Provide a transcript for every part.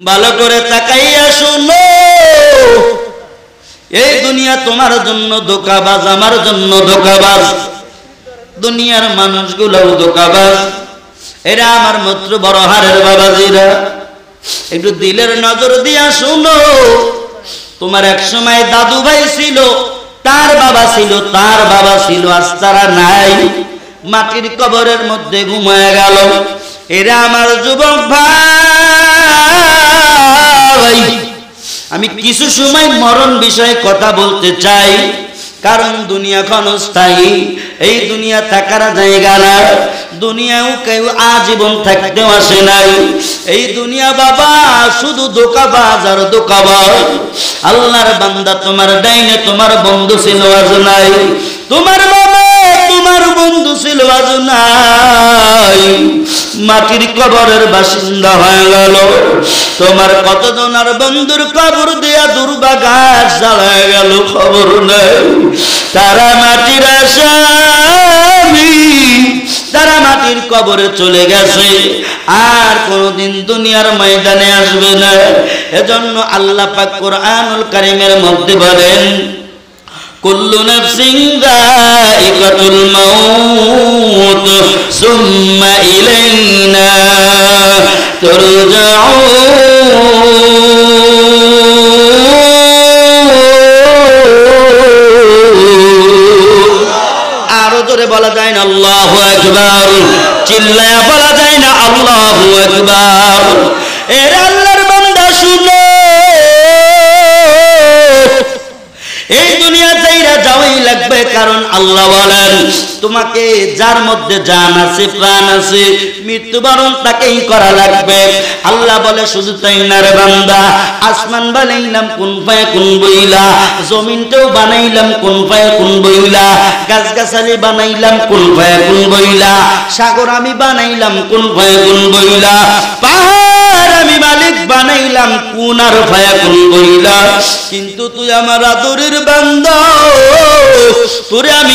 ভালো করে তাকাইয়া শুনো, এই দুনিয়া তোমার জন্য ধোঁকাবাজ, আমার জন্য ধোঁকাবাজ, দুনিয়ার মানুষগুলোও ধোঁকাবাজ। এরা আমার মাত্র বড় হারের বাবাজিরা, একটু দিলের নজর দিয়া শুনো। তোমার এক সময় দাদু ভাই ছিল, তার বাবা ছিল, তার বাবা ছিল, আজ তারা নাই, মাটির কবরের মধ্যে ঘুমায় গেল। এরা আমার যুবক ভাই, আমি কিছু সময় মরণ বিষয়ে কথা বলতে চাই, কারণ দুনিয়া ক্ষণস্থায়ী, এই দুনিয়া থাকার জায়গা না। দুনিয়াও কেউ আজীবন থাকতেও আসে নাই। এই দুনিয়া বাবা শুধু ধোঁকাবাজ আর ধোঁকাবাজ। আল্লাহর বান্দা, তোমার ডাইনে তোমার বন্ধু ছিল, আজ নাই। তোমার বাবা তোমার বন্ধু ছিল, আজ নাই, মাটির কবরের বাসিন্দা হয়ে গেল। তোমার কতজনের বন্ধুর কবর দিয়া দুর্বাঘাস জ্বালায় গেল, খবর নেই। তারা মাটির আসামি, তারা মাটির কবরে চলে গেছে, আর কোনদিন দুনিয়ার ময়দানে আসবে না। এজন্য আল্লাহ পাক কোরআনুল কারীমের মধ্যে বলেন, কুল্লু নাফসিন যায়িকাতুল মাউত সুম্মা ইলাইনা তুরজাউন। আরো জোরে বলা যায় না আল্লাহু আকবার? চিল্লায়া বলা যায় না আল্লাহু আকবার? এর আল্লাহর বান্দা শুনো, এই দুনিয়া যাইরা যাওয়াই লাগবে, কারণ আল্লাহ বলেন তোমাকে যার মধ্যে জান আছে, প্রাণ আছে, মৃত্যুবরণ তাকেই করা লাগবে। আল্লাহ বলে শুধু তাই না রে বান্দা, আসমান বানাইলাম কুন ফায়াকুন বইলা, জমিনটাও বানাইলাম কুন ফায়াকুন বইলা, গাছগাছালি বানাইলাম কুন ফায়াকুন বইলা, সাগর আমি বানাইলাম কুন ফায়াকুন বইলা, পাহাড় আমি মালিক বানাইলাম কুন আর ফায়াকুন বইলা। কিন্তু তুই আমার আদরের বান্দা, তোরে আমি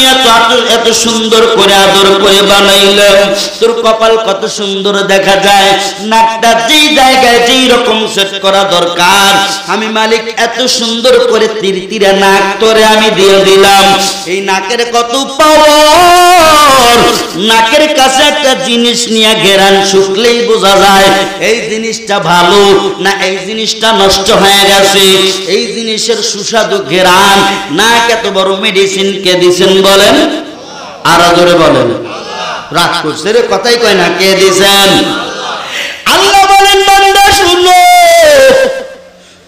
এত সুন্দর করে আদর করে বানাইলাম, তোর কপাল কত সুন্দর দেখা যায়, নাকটা যেই জায়গায় যেই রকম সেট করা দরকার, আমি মালিক এত সুন্দর করে তিরতিরা নাক তোরে আমি দিয়ে দিলাম। এই নাকের কত পাওয়ার, নাকের কাছে একটা জিনিস নিয়ে ঘেরান শুকলেই বোঝা যায় এই জিনিসটা ভালো না এই জিনিসটা নষ্ট হয়ে গেছে। এই জিনিসের সুস্বাদু ঘেরান, নাক এত বড় মেডিসিন কে দিছেন বলেন? আরো জোরে বলেন। রাগ করছে রে, কথাই কয় না, কে দিছেন? আল্লাহ বলেন বান্দা শুনো,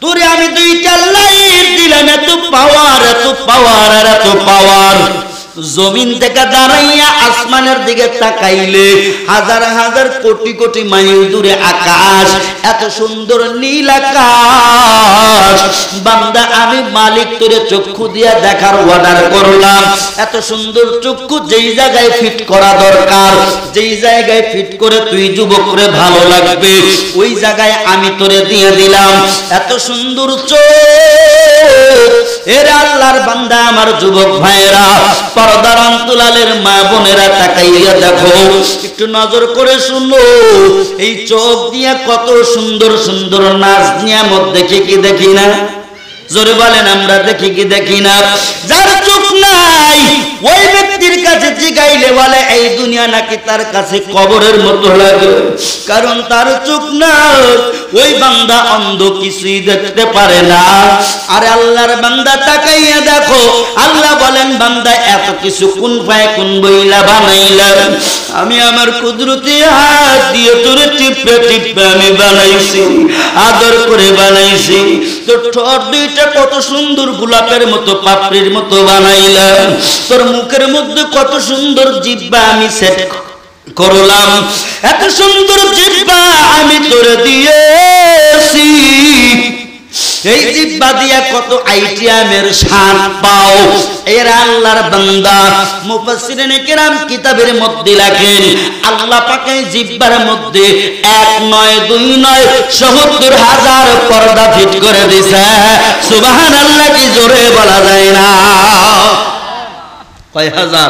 তোরে আমি দুইটা লাইট দিলাম, এত পাওয়ার, এত পাওয়ার আর এত পাওয়ার। জমিন থেকে দাঁড়াইয়া আসমানের দিকে তাকাইলে হাজার হাজার কোটি কোটি মাইল দূরে আকাশ, এত সুন্দর নীল আকাশ। বান্দা আমি মালিক তোরে চক্ষু দিয়া দেখার অর্ডার করলাম। এত সুন্দর চক্ষু যেই জায়গায় ফিট করা দরকার, যেই জায়গায় ফিট করে তুই যুবক রে ভালো লাগবে, ওই জায়গায় আমি তোরে দিয়ে দিলাম। এত সুন্দর চোখ। এর আল্লাহর বান্দা আমার যুবক ভাইরা, পর্দার অন্তরালের মা বোনেরা, তাকাইয়া দেখো, একটু নজর করে শুনো, এই চোখ দিয়া কত সুন্দর সুন্দর নাচ নিয়ামত দেখি কি দেখি না? জোরে বলেন, আমরা দেখি কি দেখি না? যার চোখ নাই ওই ব্যক্তির কাছে জিগাইলে বলে এই দুনিয়া নাকি তার কাছে কবরের মতো লাগে, কারণ তার চোখ নাই। ওই বান্দা অন্ধ, কিছুই দেখতে পারে না। আরে আল্লাহর বান্দা তাকাইয়া দেখো, আল্লাহ বলেন বান্দা এত কিছু কোন ফায়াকুন বইলা বানাইলাম, আমি আমার কুদরতি হাত দিয়ে তোরে টিপে টিপে আমি বানাইছি, আদর করে বানাইছি। তোর ঠোঁট দুইটা কত সুন্দর গোলাপের মতো, পাপড়ির মতো বানাইলাম। তোর মুখের মধ্যে কত সুন্দর জিহ্বা আমি সেট করলাম, এত সুন্দর জিহ্বা আমি তোরে দিয়েছি। এই জিহ্বা দিয়া কত আইটেমের স্বাদ পাও। এর আল্লাহর বান্দা, মুফাসসিরিনে কেরাম কিতাবের মধ্যে লেখেন, আল্লাহ পাক এই জিহ্বার মধ্যে 1 নয় 2 নয় ৭০,০০০ পর্দা ফিট করে দিয়েছে। সুবহানাল্লাহ, কি জোরে বলা যায় না? কয় হাজার?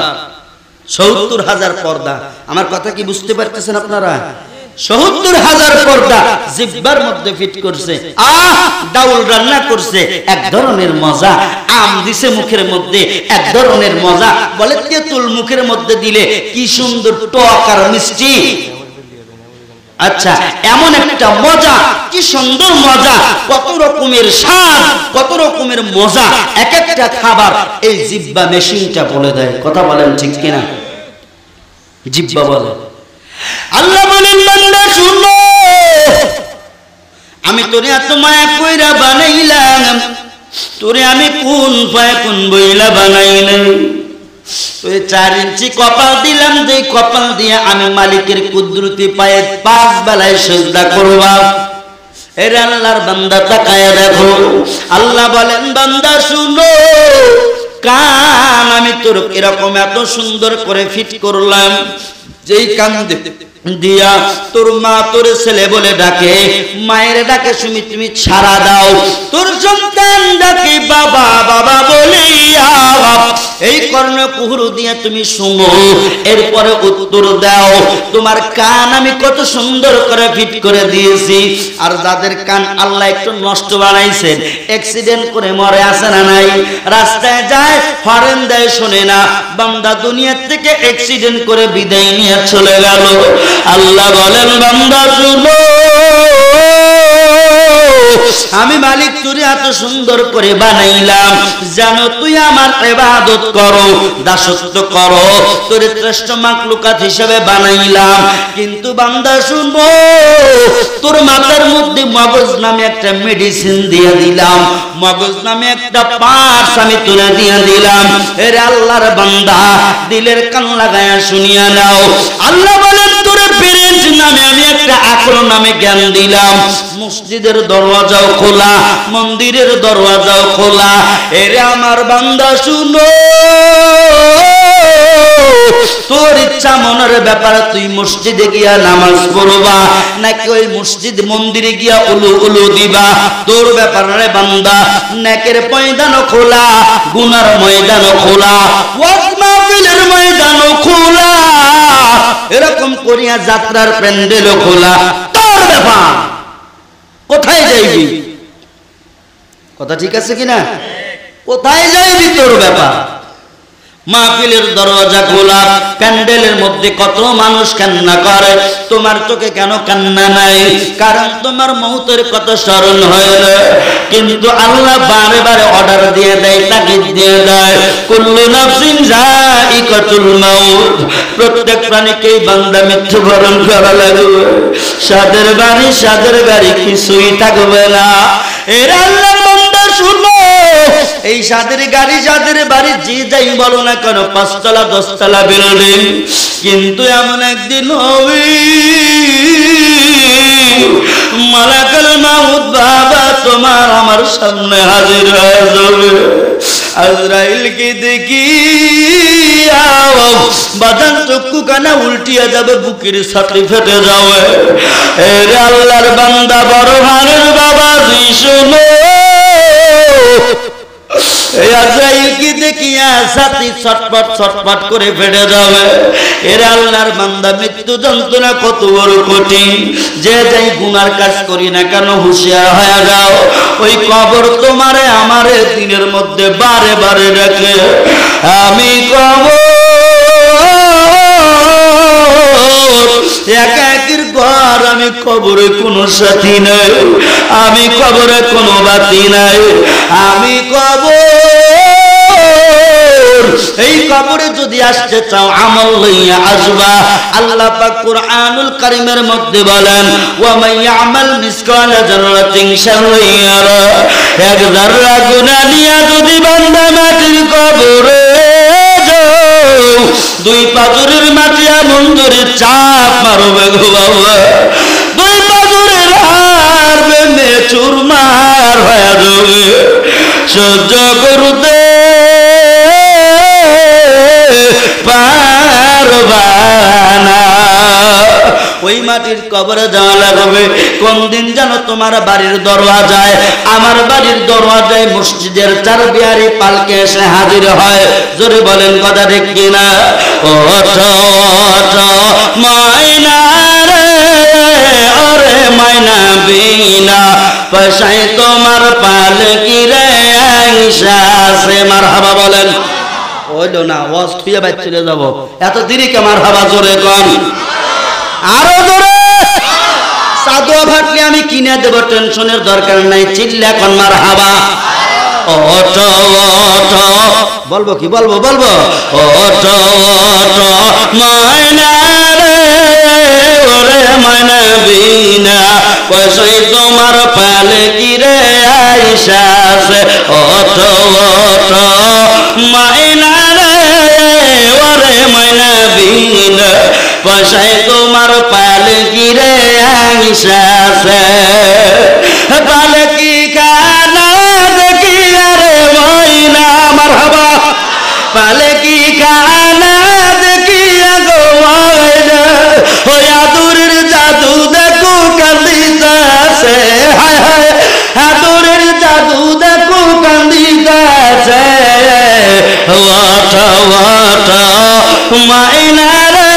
৭০,০০০ পর্দা। আমার কথা কি বুঝতে পারতেছেন আপনারা? ৭০,০০০ পর্দা জিহ্বার মধ্যে ফিট করছে। ডাউল রান্না করছে, এক ধরনের মজা। আম দিছে মুখের মধ্যে, এক ধরনের মজা। বলে তেঁতুল মুখের মধ্যে দিলে কি সুন্দর টক আর মিষ্টি। আচ্ছা, এমন একটা মজা, কি সুন্দর মজা, কত রকমের স্বাদ, কত রকমের মজা। এক একটা খাবার এই জিহ্বা মেশিনটা বলে দেয়। কথা বলেন ঠিক কিনা? জিহ্বা বলে। আল্লাহ বলেন, বান্দা শুনো, আমি তোরে এত মায়া কইরা বানাইলাম, তোরে আমি কোন ফায়াকুন বইলা বানাইলাম। তুই ৪ ইঞ্চি কপাল দিলাম, যে কপাল দিয়ে আমি মালিকের কুদরতি পায়ে ৫ বেলায় সিজদা করবা। এর আল্লাহর বান্দা তাকায়া দেখো। আল্লাহ বলেন, বান্দা শুনো, কান আমি তোর এরকম এত সুন্দর করে ফিট করলাম, যেই কান দিয়া তোর মা তোর ছেলে বলে ডাকে, মায়ের ডাকে শুনি তুমি ছাড়া দাও, তোর সন্তান ডাকে বাবা বাবা বলে এই কর্ণ কুহুরু দিয়ে তুমি শুনো, এরপরে উত্তর দাও। তোমার কান আমি কত সুন্দর করে ফিট করে দিয়েছি। আর যাদের কান আল্লাহ একটু নষ্ট বানাইছেন, অ্যাক্সিডেন্ট করে মরে আছে না নাই? রাস্তায় যায়, হরেন দেয়, শোনে না। বান্দা দুনিয়ার থেকে অ্যাক্সিডেন্ট করে বিদায় নিয়ে চলে গেল। আল্লাহ বলেন, বান্দা শুনো, আমি মালিক তোরে এত সুন্দর করে বানাইলাম যেন তুই আমার ইবাদত করো, দাসত্ব করো, তোরে শ্রেষ্ঠ মাখলুকাত হিসেবে বানাইলাম। কিন্তু বান্দা শুনো, তোর মাথার মধ্যে মগজ নামে একটা মেডিসিন দিয়ে দিলাম, মগজ নামে একটা পার্টস আমি তোরে দিয়ে দিলাম। এর আল্লাহর বান্দা, দিলের কান লাগায়া শুনিয়া নাও। আল্লাহ বলেন, তোরে ব্রেন নামে আমি একটা আকল নামে জ্ঞান দিলাম। মসজিদের দরওয়াজাও খোলা, মন্দিরের দরওয়াজাও খোলা। এরে আমার বান্দা শুনো, তোর ইচ্ছা মনের ব্যাপারে তুই মসজিদে গিয়া নামাজ পড়বা নাকি ওই মসজিদ মন্দিরে গিয়া উলু উলু দিবা, তোর ব্যাপারে বান্দা। নেকের ময়দানও খোলা, গুনার ময়দানও খোলা, ওয়াজ মাহফিলের ময়দানও খোলা, এরকম করিয়া যাত্রার প্যান্ডেলও খোলা। তোর ব্যাপার, কোথায় যাইবি? কথা ঠিক আছে কিনা? কোথায় যাইবি তোর ব্যাপার। মাহফিলের দরজা খোলা, প্যান্ডেলের মধ্যে কত মানুষ কান্না করে, তোমার চোখে কেন কান্না নাই? কারণ তোমার মৌতের কথা স্মরণ হয় না। কিন্তু আল্লাহ বারে বারে অর্ডার দিয়ে দেয়, তাগিদ দিয়ে দেয়, কুল্লু নাফসিন যায়িকাতুল মাউত, প্রত্যেক প্রাণীকেই বান্দা মৃত্যুবরণ করা লাগবে। সাদের বাড়ি সাদের গাড়ি কিছুই থাকবে না। এর আল্লাহ বান্দা শুনো, এই সাদের গাড়ি সাদের বাড়ি যে যাই বলো না কেন, ৫ তলা ১০ তলা বিল্ডিং, কিন্তু এমন একদিন হবে মালাকুল মাউত বাবা তোমার আমার সামনে হাজির হয়ে যাবে। আজরাইলকে দেখি বাদান চক্ষু কানা উল্টিয়া যাবে, বুকের ছাতি ফেটে যাবে। এরে আল্লাহর বান্দা, বড় ভানের বাবা শোনো, এই আজরাইলকে দেখিয়া ছাতি ছটফট ছটফট করে ফেটে যাবে। এর আল্লাহর বান্দা, মৃত্যু যন্ত্রণা কত বড় কঠিন। যে যাই গুনার কাজ করি না কেন, হুঁশিয়ার হয়ে যাও, ওই কবর তোমারে আমারে দিনের মধ্যে বারে বারে ডাকে। আমি কবর একাকির ঘর, আমি কবরে কোনো সাথী নাই, আমি কবরে কোনো বাতি নাই, আমি কবর। এই কবরে যদি আসতে চাও আমল লইয়া আসবা। আল্লাহ পাক কুরআনুল কারীমের মধ্যে বলেন, ওয়া মান ইয়ামাল মিসকালা যাররাতিন শাররান ইয়ারা, এক যাররা গুনাহ নিয়া যদি বান্দা মাটির কবরে যাও, 2 পাথরের মাটি এমন জোরে চাপ মারবে গো বাবা, 2 পাথরের হাড় ভেঙে চুরমার হয়ে যাবে। সহ্য করতে পারবা না। ওই মাটির কবরে যাওয়া লাগবে। কোন দিন যেন তোমার বাড়ির দরওয়াজায়, আমার বাড়ির দরওয়াজায় মসজিদের 4 বিহারি পালকে এসে হাজির হয়। জোরে বলেন কথা ঠিক কিনা? ওঠো ওঠো ময়না রে, ময়না বিনা পয়সায় তোমার পালকি রে আয়েশা সে মারহাবা বলেন। হইল না ওয়াজ থুইয়া বাইর চলে যাব, এত দেরি কে মারহাবা জোরে কোন, আরো জোরে। সাদুয়া ভাটলে আমি কিনে দেব, টেনশনের দরকার নাই, চিল্লা কোন মারহাবা। ওঠো ওঠো বলবো কি বলবো বলবো, ওঠো ওঠো ময়না রে ওরে ময়না বিনা পয়সায় তোমার পালকি রে আয়েশা সে। ওঠো ওঠো ময়না রে ওরে ময়না বিনা পয়সায় তোমার পালকি রে আয়েশা সে। পালকি খানা দেখি আরে ময়না মারহাবা, পালকি খানা দেখি গো ময়না ওই আদুরের জাদু দেখো কান্দিতাছে, হায় হায় আদুরের জাদু দেখো কান্দিতাছে। ওঠো ওঠো ময়না রে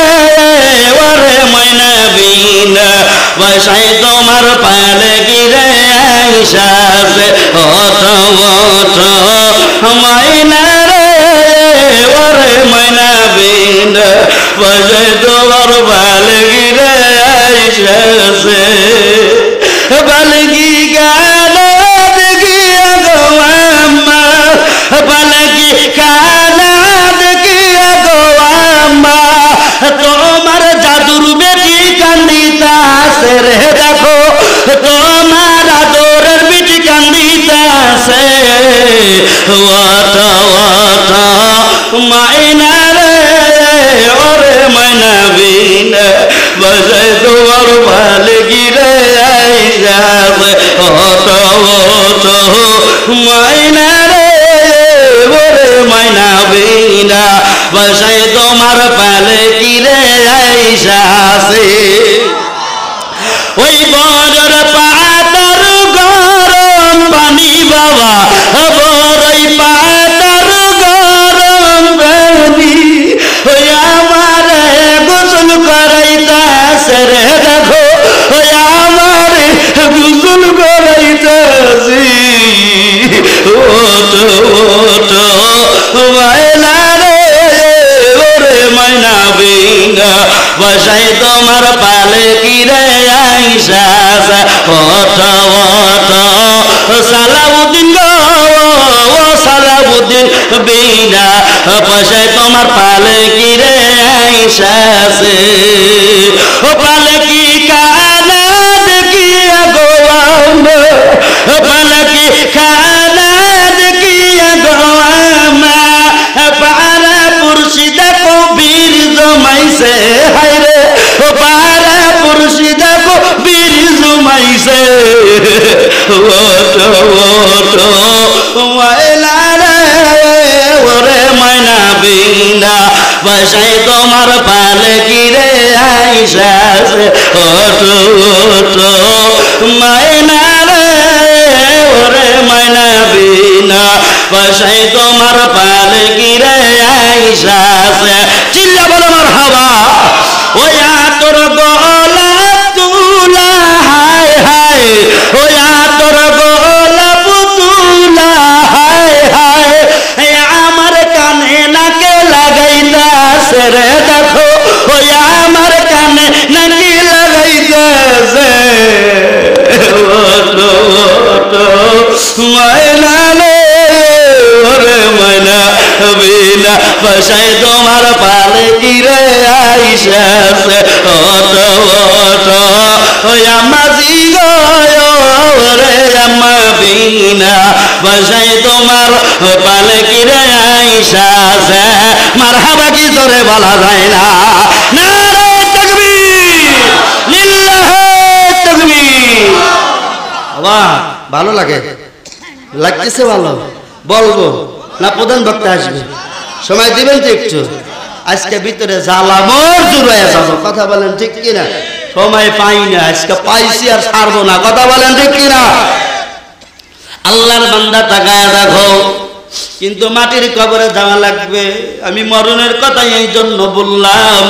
ওরে ময়না বিনা পয়সায় তোমার পালকি রে আয়েশা সে। ওঠো ওঠো ময়না রে ওরে ময়না বিনা পয়সায় তোমার পালকি রে আয়েশা সে। পালকি গানা দেখিয়া গো আম্মা, পালকি খানা দেখিয়া গো আম্মা তোমার জাদুর বেটি কান্দিতাছে রে, দেখো তোমার আদরের বেটি কান্দিতাছে। ওঠো ওঠো ময়না রে ওরে ময়না বিনা পয়সায় তোমার পালকি রে আয়েশা সে। ওঠো ওঠো ময়না রে ওরে ময়না বিনা পয়সায় তোমার পালকি রে আয়েশা সে। ওই বড়র পাতার গরম পানি বাবা, বড়ই পাতার গরম পানি ওই আমার গোসল করাইতাছে রে, দেখো ওই আমার গোসল করাইতাছি। ওঠো ওঠো ময়না রে ওরে ময়না বিনা পয়সায় তোমার পালকি রে আয়েশা সে। ওঠো ওঠো সালাউদ্দিন গো ও সালাউদ্দিন বিনা পয়সায় তোমার পালকি রে আয়েশা সে। ও পালকি খানা দেখিয়া গো আম্মা, পালকি খানা দেখিয়া গো আম্মা পারা পুরুষি দেখো বীর জমাইছে, হায় রে পারা পুরুষি দেখো বীর জমাইছে। ওঠো ওঠো ময়না রে ওরে ময়না বিনা পয়সায় তোমার পালকি রে আয়েশা সে। ওঠো ওঠো ময়না রে ওরে ময়না বিনা পয়সায় তোমার পালকি রে আয়েশা সে। চিল্লা বলো মারহাবা। ওই তোর গলা তুলা হায় হায়, ওই তোর গলা পুতুলা হায় হায় আমার কানে নাকে লাগাইতাছে রে, দেখো ওই আমার কানে নাকি লাগাইতাছে। ওঠো ওঠো ময়না রে ওরে ময়না বিনা পয়সায় তোমার পালকি রে আয়েশা সে। ওঠো ওঠো ওই আম্মা জি গো ওরে আম্মা বিনা পয়সায় তোমার পালকি রে আয়েশা সে। মারহাবা কি জোরে বলা যায় না, নারে তাকবীর লিল্লাহি তাকবীর। বাবা ভালো লাগে, লাগতেছে ভালো, বলবো না প্রধান বক্তা আসবে, সময় দিবেন তো একটু। আজকে ভিতরে জ্বালামর জুড়ে যাবো, কথা বলেন ঠিক কিনা? সময় পাই না, আজকে পাইছি আর ছাড়বো না, কথা বলেন ঠিক কিনা? আল্লাহর বান্দা তাকায় দেখো, কিন্তু মাটির কবরে যাওয়া লাগবে। আমি মরণের কথা এই জন্য বললাম,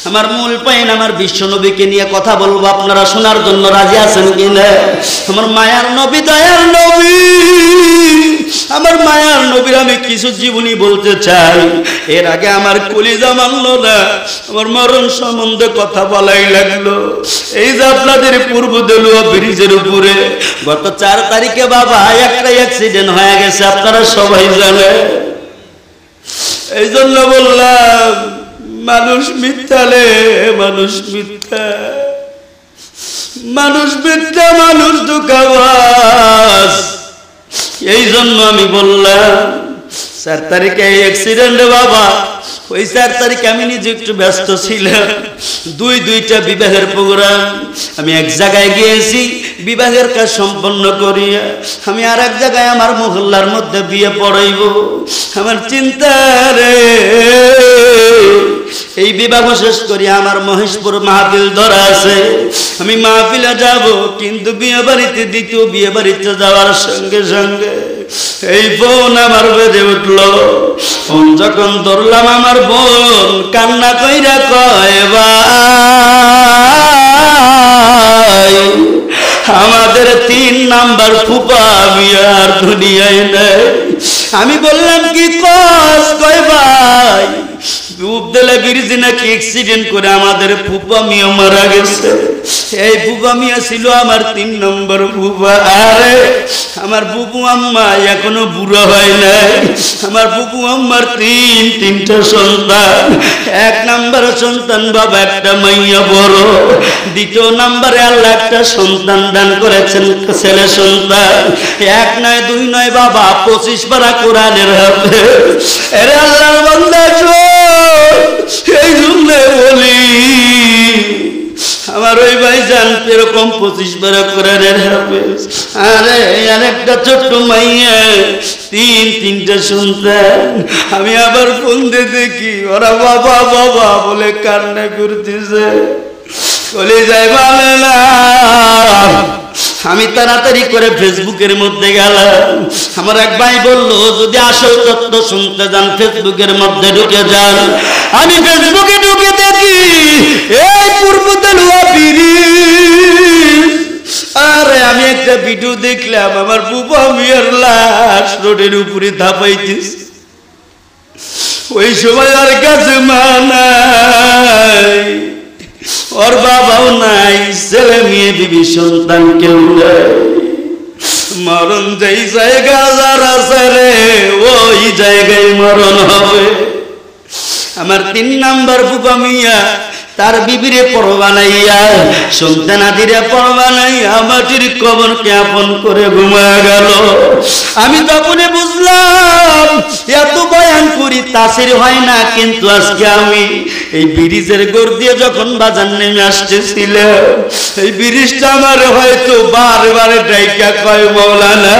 আমার মূল পয়েন্ট, আমার বিশ্ব নবীকে নিয়ে কথা বলবো, আপনারা শোনার জন্য রাজি আছেন কিনা? আমার মায়ার নবী, দয়ার নবী, আমার মায়ার নবীর আমি কিছু জীবনী বলতে চাই। এর আগে আমার কলিজা মানলো না, আমার মরণ সম্বন্ধে কথা বলাই লাগলো। এই যে আপনাদের পূর্ব দেলুয়া ব্রিজের উপরে গত 4 তারিখে বাবা একটা অ্যাক্সিডেন্ট হয়ে গেছে, আপনারা সবাই জানেন। এই জন্য বললাম মানুষ মিথ্যালে, মানুষ মিথ্যা, মানুষ মিথ্যা, মানুষ ধোঁকাবাজ। এই জন্য আমি বললাম 4 তারিখে এই অ্যাক্সিডেন্টে বাবা, ওই 4 তারিখে আমি নিজে একটু ব্যস্ত ছিলাম, দুইটা বিবাহের প্রোগ্রাম। আমি এক জায়গায় গিয়েছি বিবাহের কাজ সম্পন্ন করিয়া, আমি আর এক জায়গায় আমার মহল্লার মধ্যে বিয়ে পড়াইব। আমার চিন্তা রে, এই বিবাহ শেষ করি আমার মহেশপুর মাহফিল ধরা আছে, আমি মাহফিলে যাব, কিন্তু বিয়ে বাড়িতে, দ্বিতীয় বিয়ে বাড়িতে যাওয়ার সঙ্গে সঙ্গে এই বোন আমার বেজে উঠলো। ফোন যখন ধরলাম আমার বোন কান্না কইরা কয়, ভাই আমাদের 3 নাম্বার ফুপা বিয়ার দুনিয়ায় নেই। আমি বললাম কি কস? কয় ভাই উপদেলা ব্রিজে নাকি অ্যাক্সিডেন্ট করে আমাদের ফুপা মিয়া মারা গেছে। এই ফুপা মিয়া ছিল আমার 3 নম্বর ফুপা। আরে আমার বুবু আম্মা এখনো বুড়ো হয় নাই। আমার বুবু আম্মার 3টা সন্তান। 1 নম্বর সন্তান বাবা একটা মাইয়া বড়, 2 নম্বরে আল্লাহ একটা সন্তান দান করেছেন, ছেলে সন্তান। 1 নয় 2 নয় বাবা 25 পারা কোরআনের হাফেজ। আরে আল্লাহর বান্দা, এই জন্য বলি আমার ওই ভাইজান এরকম 25 পারা কোরআনের হাফেজ। আরে আরেকটা ছোট্ট মাইয়া, 3টা সন্তান। আমি আবার ফোন দিয়ে দেখি ওরা বাবা বাবা বলে কান্না করতেছে, বলে যায় বলে না। আমি তাড়াতাড়ি করে ফেসবুকের মধ্যে গেলাম। আমার এক ভাই বলল যদি আসল তথ্য শুনতে যান ফেসবুকের মধ্যে ঢুকে যান। আমি ফেসবুকে ঢুকে দেখি এই পূর্ব দেলুয়া ব্রিজ। আরে আমি একটা ভিডিও দেখলাম, আমার বুবা মিয়ার লাশ রোডের উপরে ধাপাইতেছে। ওই সময় আর কাছে মা নাই, ওর বাবাও নাই, ছেলে মেয়ে বিবি সন্তান কেউ নাই। মরণ যেই জায়গা যারা রে ওই জায়গায় মরণ হবে। আমার 3 নাম্বার বুবা মিয়া তার বিবিরে পরবা নাইয়া, সন্তানাদিরে পরবা নাইয়া মাটির কবরকে আপন করে ঘুমা গেল। আমি তখনই বুঝলাম এত বয়ান করি তাসির হয় না, কিন্তু আজকে আমি এই ব্রিজের গোড় দিয়ে যখন বাজার নেমে আসতেছিলাম, এই ব্রিজটা আমার হয়তো বারে ডাইকা কয়, মৌলানা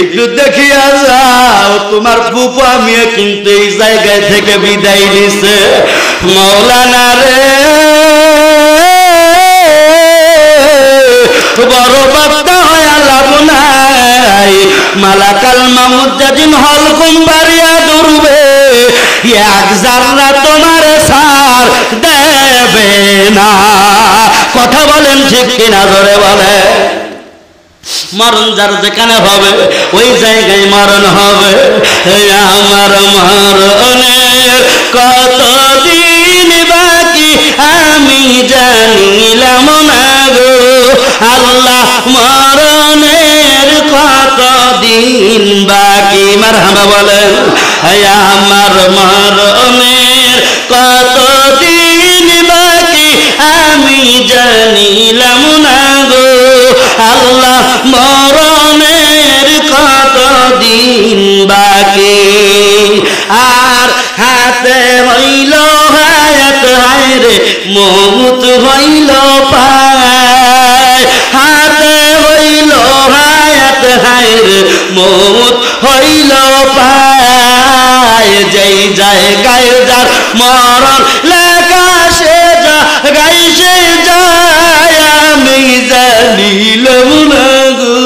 একটু দেখিয়া যাও, তোমার ফুপা মিয়া কিন্তু এই জায়গায় থেকে বিদায় নিছে। মৌলানা রে বড় বাপ্তা হয় লাভ নাই, মালাকাল মামুদ যেদিন হলকুম বাড়িয়া দৌড়বে, 1 জাররা তোমার সার দেবে না। কথা বলেন ঠিক কিনা? ধরে বলে মরণ যার যেখানে হবে ওই জায়গায় মরণ হবে। আমার মরণের কতদিন বাকি আমি জানিলাম না গো আল্লাহ, মরণের কতদিন বাকি। মারহাবা বলেন। আমার মরণের কতদিন বাকি আমি জানিলাম না গো আল্লাহ, মরণের কতদিন বাকি। আর হাতে হইল হায়াত, হায়রে মৌত হইল পায়। হাতে হইল হায়াত, হায়রে মৌত হইল পায়। যেই জায়গায় যার মরণ লেখা সে জায়গায় সে যায় আমি জানিলাম না গো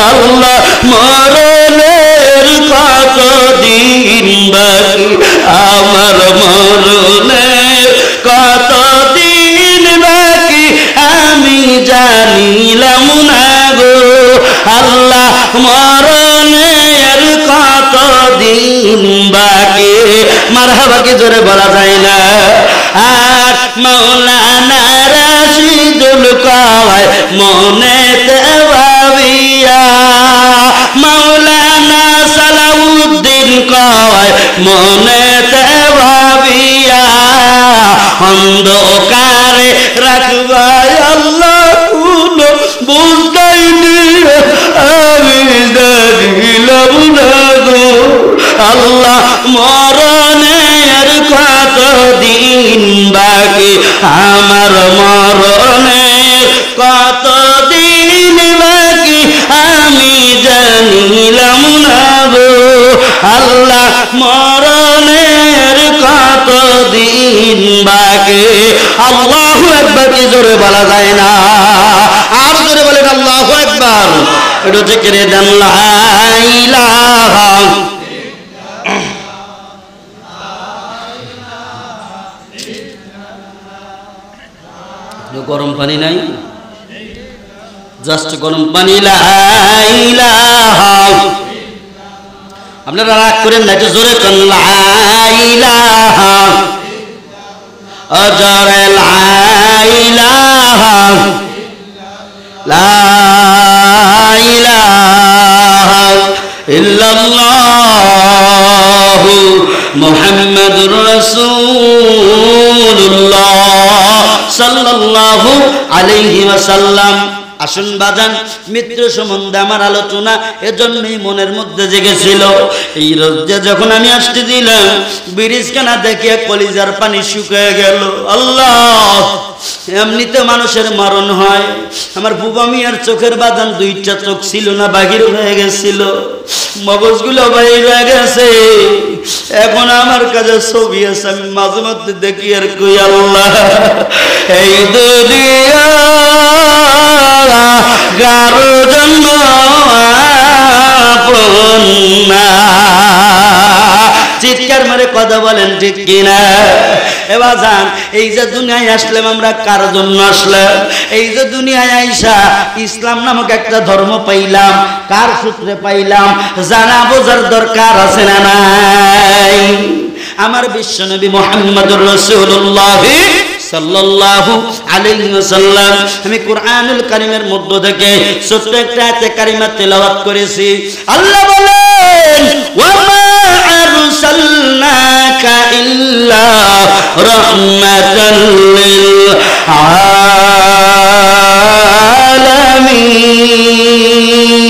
আল্লাহ, মরণের কতদিন বাকি। আমার মরণের কতদিন বাকি আমি জানিলাম না গো আল্লাহ মরণের কতদিন বাকি মারহাবা কি জোরে বলা যায় না আর মাওলানা রাশিদুল কয় মনেতে ভাবিয়া মাওলানা সালাউদ্দিন কয় মনেতে ভাবিয়া অন্ধকারে রাখবা আল্লাহ কোন বুঝাইনি আমি জানিলাম না গো আল্লাহ মরণের কতদিন বাকি আমার মরণের কতদিন বাকি আমি জানিলাম না গো আল্লাহ মরণের কতদিন বাকি আল্লাহু আকবার কি জোরে বলা যায় না আর জোরে বলেন আল্লাহু আকবার একটু জিকিরে দেন লা ইলাহা গরম পানি নাই জাস্ট গরম পানি লা ইলাহা আপনারা রাগ করেন না একটু জোরে কোন লা ইলাহা আজরে লা ইলাহা লা ইলাহা ইল্লাল্লাহ মুহাম্মাদুর রাসূলুল্লাহ সাল্লাল্লাহু আলাইহি ওয়াসাল্লাম আসুন বাজান মৃত্যু সম্বন্ধে আমার আলোচনা এজন্যই মনের মধ্যে জেগেছিল এই রোজে যখন আমি আসতে দিলাম ব্রিজখানা দেখে কলিজার পানি শুকিয়ে গেল আল্লাহ এমনিতে মানুষের মরণ হয় আমার বুবা মিয়ার চোখের বাদান দুইটা চোখ ছিল না বাহির হয়ে গেছিল মগজগুলো বাহির হয়ে গেছে এখন আমার কাছে ছবি আছে আমি মাঝে মধ্যে দেখি আর কই আল্লাহ এই দুনিয়া গারো জন্ম আপন না চিৎকার মারে কথা বলেন ঠিক কিনা এবার জান এই যে দুনিয়ায় আসলাম আমরা কার জন্য আসলাম এই যে দুনিয়ায় আইসা ইসলাম নামক একটা ধর্ম পাইলাম কার সূত্রে পাইলাম জানা বোঝার দরকার আছে না নাই আমার বিশ্বনবী মুহাম্মদুর রাসূলুল্লাহ সাল্লাল্লাহু আলাইহি ওয়াসাল্লাম আমি কুরআনুল কারীমের মধ্য থেকে ছোট্ট একটা আয়াতে কারিমা তেলাওয়াত করেছি আল্লাহ বলেন ওয়া মা আরসালনাকা ইল্লা রাহমাতাল লিল আলামিন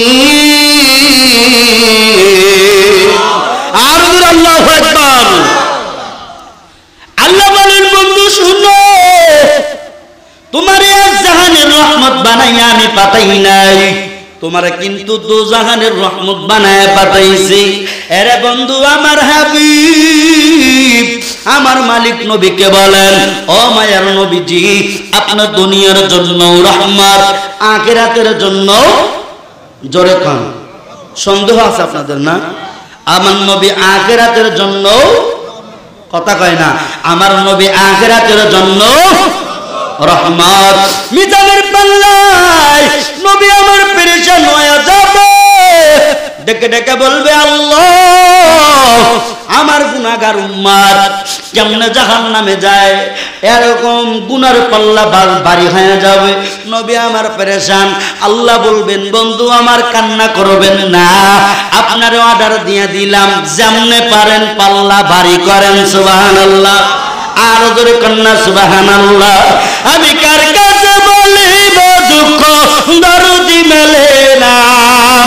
আরজুর আল্লাহু আকবার আল্লাহ বলেন বন্ধু শুনো তোমারে জাহানের রহমত বানাইয়া আমি পাঠাই নাই তোমারে কিন্তু দোজাহানের রহমত বানায় পাঠাইছি এরে বন্ধু আমার হাবিব আমার মালিক নবীকে বলেন ও মায়ার নবীজি আপনার দুনিয়ার জন্য রহমত আখিরাতের জন্য জোরে কান সন্দেহ আছে আপনাদের না আমার নবী আখিরাতের জন্য কথা কয় না আমার নবী আখিরাতের জন্য রহমত মিজানের পাল্লায় নবী আমার পেরেশান হয়ে যাবে ডেকে ডেকে বলবে আল্লাহ আমার গুনাহগার উম্মত কেমনে জাহান্নামে যায় এরকম গুনার পাল্লা ভারী হয়ে যাবে নবী আমার পেরেশান আল্লাহ বলবেন বন্ধু আমার কান্না করবেন না আপনার অর্ডার দিয়ে দিলাম যেমনে পারেন পাল্লা ভারী করেন সুবহানাল্লাহ আর জোরে কন্যা সুবহানাল্লাহ আমি কার কাছে বলিব দুঃখ দরদি মেলে না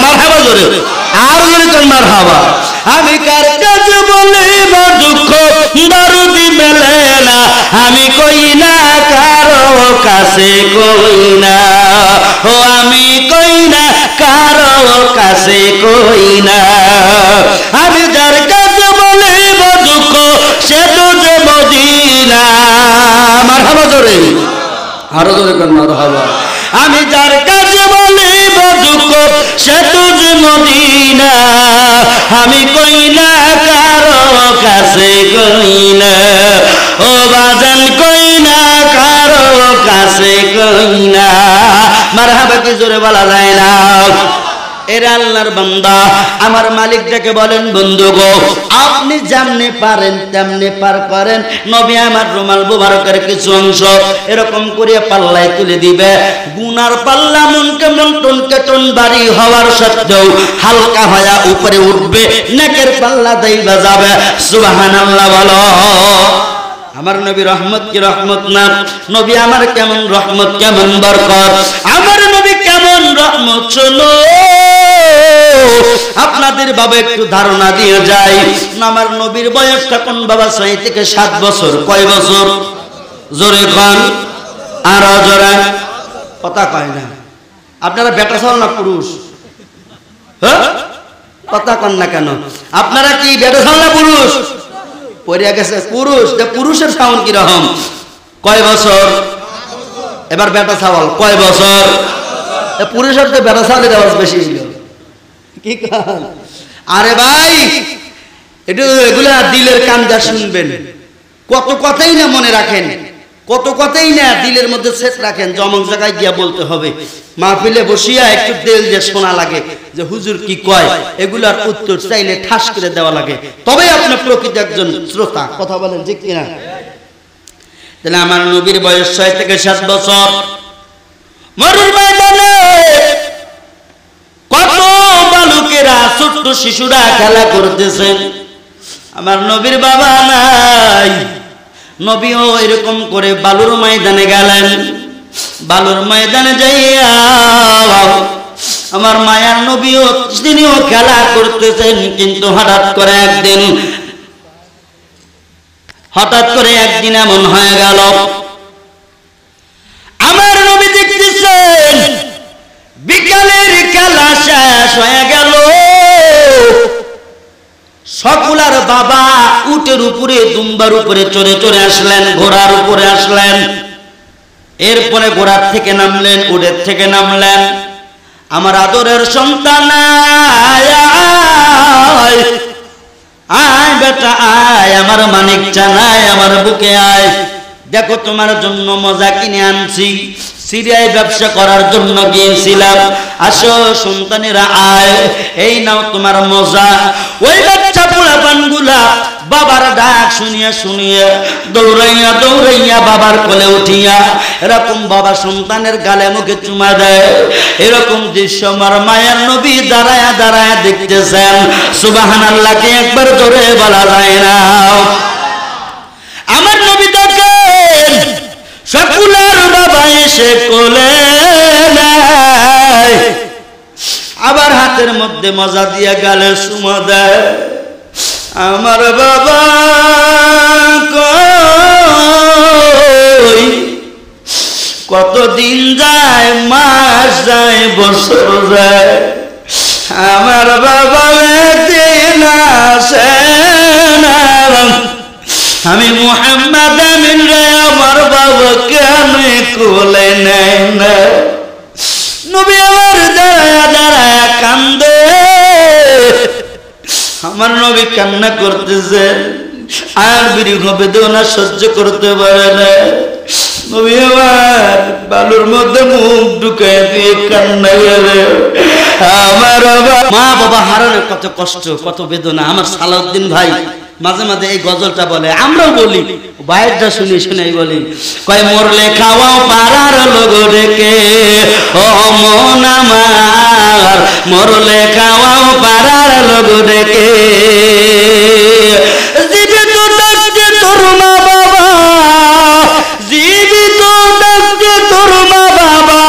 মারহাবা জোরে আর জোরে কোন মারহাবা আমি কার কাছে বলিব দুঃখ দরদি মেলে না আমি কই না কারো কাছে কই না ও আমি কই না কারো কাছে কই না আমি যার কাছে বলিব দুঃখ সে তো যে মদিনা মারহাবা জোরে আরো জোরে কোন মারহাবা আমি যার কাছে বলিব দুঃখ সে তো যে মদিনা আমি কই না কারো কাছে কই না, ও বাজান কই না কারো কাছে কই না। মারহাবা কি জোরে বলা যায় না? এরা আল্লাহর বান্দা। আমার মালিকটাকে বলেন, বন্ধু গো আপনি যেমনি পারেন তেমনি পার করেন। নবী আমার রুমাল মুবারকের কিছু অংশ এরকম করে পাল্লায় তুলে দিবে। গুনার পাল্লা মনকে মন টনকে টন বাড়ি হওয়ার সত্ত্বেও হালকা হয়ে উপরে উঠবে, নেকের পাল্লা দেইবা যাবে। সুবহানাল্লাহ বলো। আমার নবী রহমত কি রহমত না? নবী আমার কেমন রহমত, কেমন বরকত, আমার নবী কেমন রহমত। শোনো আপনাদের বাবা একটু ধারণা দিয়ে যায়। আমার নবীর বয়স তখন বাবা 6 থেকে 7 বছর। কয় বছর? জোরে খান, আর জোরে কথা কয় না। আপনারা বেটা ছাল না পুরুষ? হ্যাঁ কথা কন না কেন? আপনারা কি বেটা ছাল না পুরুষ? পড়িয়া গেছে পুরুষ। পুরুষের সাউন্ড কিরকম? কয় বছর? এবার বেটা ছাওয়াল কয় বছর? পুরুষের তো বেটা ছাওয়ালের আওয়াজ বেশি ছিল। কি কান? আরে ভাই একটু এগুলা দিলের কান যা শুনবেন। কত কথাই না মনে রাখেন, কত কথাই না দিলের মধ্যে সেট রাখেন। জমক জায়গায় গিয়া বলতে হবে। মাহফিলে বসিয়া একটু দিল যে শোনা লাগে যে হুজুর কি কয়, এগুলার উত্তর চাইলে ঠাস করে দেওয়া লাগে, তবে আপনি প্রকৃত একজন শ্রোতা। কথা বলেন ঠিক কিনা? তাহলে আমার নবীর বয়স 6 থেকে 7 বছর। মরুর ময়দানে কত বালকেরা ছোট্ট শিশুরা খেলা করতেছেন। আমার নবীর বাবা নাই। নবীও এরকম করে বালুর ময়দানে গেলেন। বালুর ময়দানে যাইয়া আমার মায়ার নবীও তিনিও খেলা করতেছেন। কিন্তু হঠাৎ করে একদিন এমন হয়ে গেল, আমার নবী দেখতেছেন বিকালের খেলা শেষ হয়ে গেল। সকলার বাবা উটের উপরে দুম্বার উপরে চড়ে চড়ে আসলেন, ঘোড়ার উপরে আসলেন। এরপরে ঘোড়ার থেকে নামলেন, উটের থেকে নামলেন। আমার আদরের সন্তান আয় বেটা আয়, আমার মানিক চানায় আমার বুকে আয়, দেখো তোমার জন্য মজা কিনে আনছি। সিরিয়ায় ব্যবসা করার জন্য গিয়েছিলাম, আসো সন্তানেরা আয়, এই নাও তোমার মজা। ওই বাচ্চা পোলা পানগুলা বাবার ডাক শুনিয়া শুনিয়া দৌড়াইয়া দৌড়াইয়া বাবার কোলে উঠিয়া এরকম বাবা সন্তানের গালে মুখে চুমা দেয়। এরকম দৃশ্য আমার মায়ের নবী দাঁড়ায়া দাঁড়ায়া দেখতেছেন। সুবহানাল্লাহকে একবার জোরে বলা যায় না? আমার নবী দেখেন সকলার বাবা এসে কোলে নেয়, আবার হাতের মধ্যে মজা দিয়া গালে চুমা দেয়। আমার বাবা কই, কতদিন যায়, মাস যায়, বছর যায়, আমার বাবা একদিন আসে না। আমি মুহাম্মদ আমিন রে আমার বাবাকে আমি কোলে নেয় না। নবী আমার দাঁড়ায়া দাঁড়ায়া কান্দে। আমার নবী কান্না করতেছে, আর বিরহ বেদনা সহ্য করতে পারে না। নবী আমার বালুর মধ্যে মুখ ঢুকায় দিয়ে কান্না করে। আমার মা বাবা হারানোর কত কষ্ট, কত বেদনা। আমার সালাউদ্দিন ভাই মাঝে মাঝে এই গজলটা বলে, আমরাও বলি, বাইরটা শুনে শুনে বলি, কয় মরলে খাওয়াও পাড়ার লোক ডেকে, ও মন আমার মরলে খাওয়াও পাড়ার লোক ডেকে। জীবিত ডাকছে তোর মা বাবা, জীবিত ডাকছে তোর মা বাবা,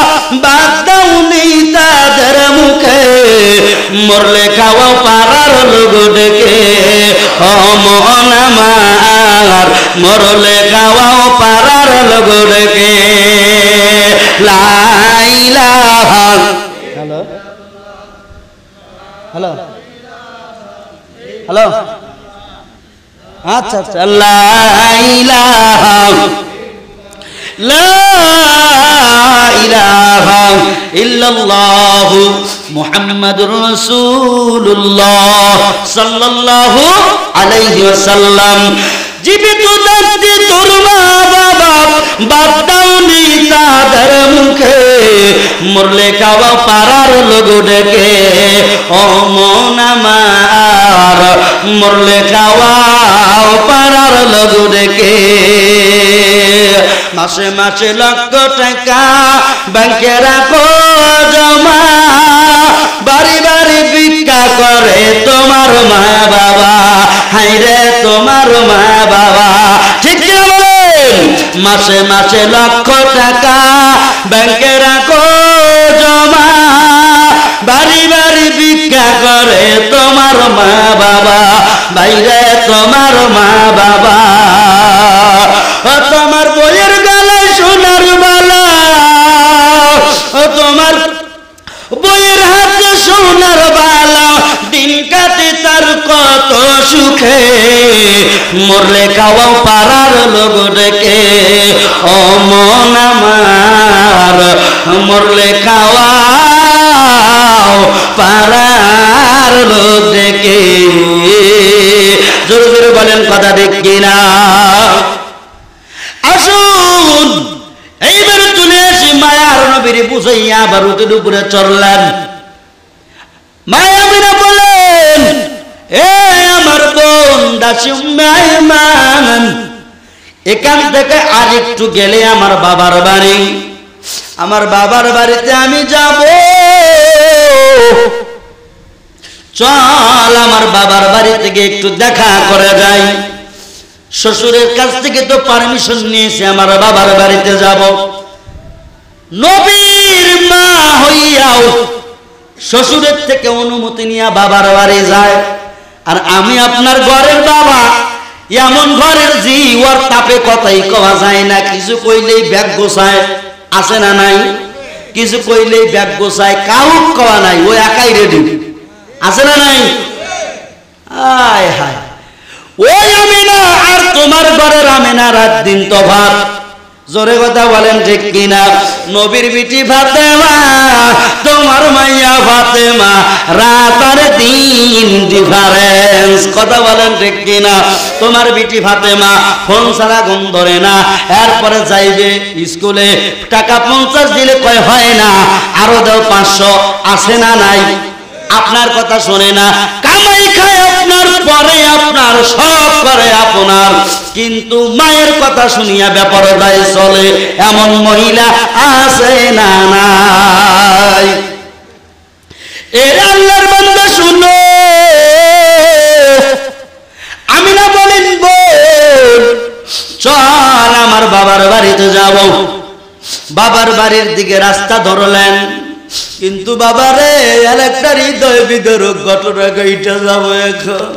বাদ দাও নেই তাদের মুখে, মরলে খাওয়াও পাড়ার লোক ডেকে, ও মন আমার মরলে খাওয়াও পাড়ার লোক ডেকে। লা ইলাহা। হ্যালো হ্যালো হ্যালো, আচ্ছা আচ্ছা। লা ইলাহা লা ইলাহা ইল্লাল্লাহু মুহাম্মাদুর রাসূলুল্লাহ সাল্লাল্লাহু আলাইহি ওয়াসাল্লাম। জীবিত থাকতে তোর মা বাবা বাদ দাওনি তাদের মুখে, মরলে খাওয়া পাড়ার লোক ডেকে ও মন আমার, মরলে খাওয়া পাড়ার লোক ডেকে। মাসে মাসে লক্ষ টাকা ব্যাংকে রাখো জমা, বাড়ি বাড়ি ভিক্ষা করে তোমার মা বাবা, হাইরে তোমার মা বাবা, ঠিক কি বলেন? মাসে মাসে লক্ষ টাকা ব্যাংকে রাখো জমা, বাড়ি বাড়ি ভিক্ষা করে তোমার মা বাবা, বাইরে তোমার মা বাবা। ও তোমার বইয়ের গলায় সোনার বালা, ও তোমার বইয়ের হাতে সোনার বালা, দিন কাটে তার কত সুখে, মরলে খাওয়াও পাড়ার লোক ডেকে ও মন আমার, মরলে খাওয়াও পাড়ার লোক ডেকে। জোরে জোরে বলেন কথা ঠিক কিনা? আসুন এইবার চলে আসি মায়ার নবীর বুঝাইয়া আবার উঠে উপরে চড়লেন। মায়াবিরা বলেন, এ আমার বোন দাসী উম্মে আইমান, এখান থেকে আর একটু গেলে আমার বাবার বাড়ি, আমার বাবার বাড়িতে আমি যাব, চল আমার বাবার বাড়ি থেকে একটু দেখা করে যাই। শ্বশুরের কাছ থেকে তো পারমিশন নিয়েছে আমার বাবার বাড়িতে যাব। নবীর মা হইয়াও শ্বশুরের থেকে অনুমতি নিয়ে বাবার বাড়ি যায়। আর আমি আপনার ঘরের বাবা, এমন ঘরের জি ওর তাপে কথাই কওয়া যায় না, কিছু কইলেই ব্যাগ গোছায়, আছে না নাই? কিছু কইলেই ব্যাগ গোছায়, কাউক কওয়া নাই, ও একাই রেডি, আছে না নাই? আয় হায়, ওই আমিনা আর তোমার ঘরের আমিনা রাত দিন তফাৎ। জোরে কথা বলেন ঠিক কিনা? নবীর বিটি ফাতেমা, তোমার মাইয়া ফাতেমা, রাত আর দিন ডিফারেন্স। কথা বলেন ঠিক কিনা? তোমার বিটি ফাতেমা ফোন ছাড়া ঘুম ধরে না, এরপরে যাইবে স্কুলে, টাকা 50 দিলে কয় হয় না, আরো দাও 500, আছে না নাই? আপনার কথা শোনে না, কামাই খায় আপনার, পরে আপনার, সব করে আপনার, কিন্তু মায়ের কথা শুনিয়া বেপরদায় চলে, এমন মহিলা আছে না নাই? এর আল্লাহর বান্দা শুনো, আমি না বলেন বোন চল আমার বাবার বাড়িতে যাব। বাবার বাড়ির দিকে রাস্তা ধরলেন, কিন্তু বাবারে আর একটা হৃদয় বিদারক ঘটনা গাইটা যাবো এখন,